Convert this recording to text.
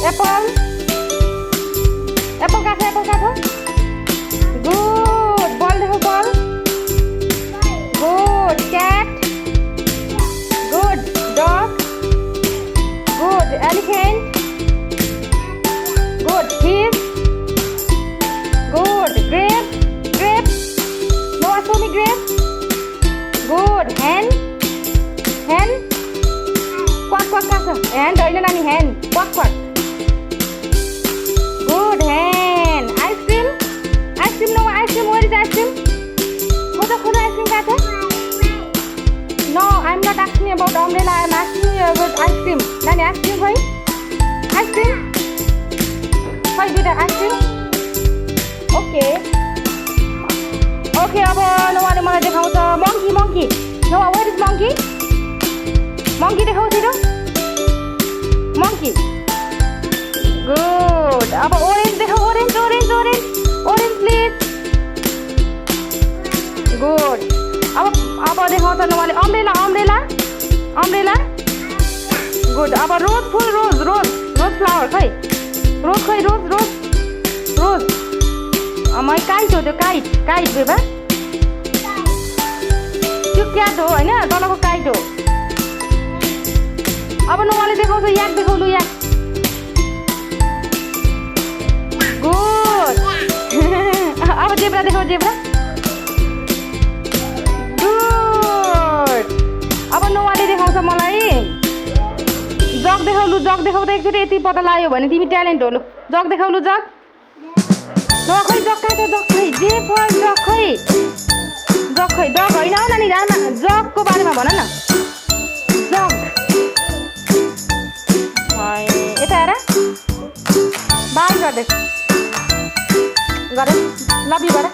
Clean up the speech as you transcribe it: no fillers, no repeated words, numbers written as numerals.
Apple. Apple kata, apple kata. Good. Ball dekho ball. Good. Cat. Good. Dog. Good. Elephant. Good. Fish. Good. Grape. Grape. Noah, show me grape. Good. Hen. Hen. Quack quack kata. Hen. Doina nani hen. Quack quack. Good. Hen. Ice cream. Ice cream. Noah, ice cream. Where is ice cream? Khoda khoda ice cream kata. No, I'm not asking about umbrella. I'm asking about ice cream. Nani ice cream bhai? Ice cream. Bhai did ice cream? Okay. Okay, अब नोआले मलाई देखाउँछ monkey monkey. Noah, where is monkey? Monkey देखाउ छिटो. Monkey. Good. अब orange देखाउ orange orange orange. Orange please. Good. अब देखाउँछ नोआले umbrella umbrella. Umbrella. Good. अब rose full rose rose rose flower खै. Rose खै rose rose rose. My kite हो त्यो kite kite बेबा. त्यो क्याट हो हैन तलको काइट हो. अब नोआले देखाउँछ याक देखाउ लु याक. गुड. अब जेब्रा देखाउ जेब्रा. गुड. अब नोआले देखाउँछ मलाई जग देखाउ लु जग देखाउँदा एकचोटि यति पत्ता लाग्यो भने तिमी ट्यालेन्ट हो लु. जग देखाउ लु जग. न खै जग काट्यो जग खै जे फल जग खै. जग खै डग होइन हौ नानी रामा जगको बारेमा भन न. जग यता हेर बाल गर्दै गर लभ यु गर.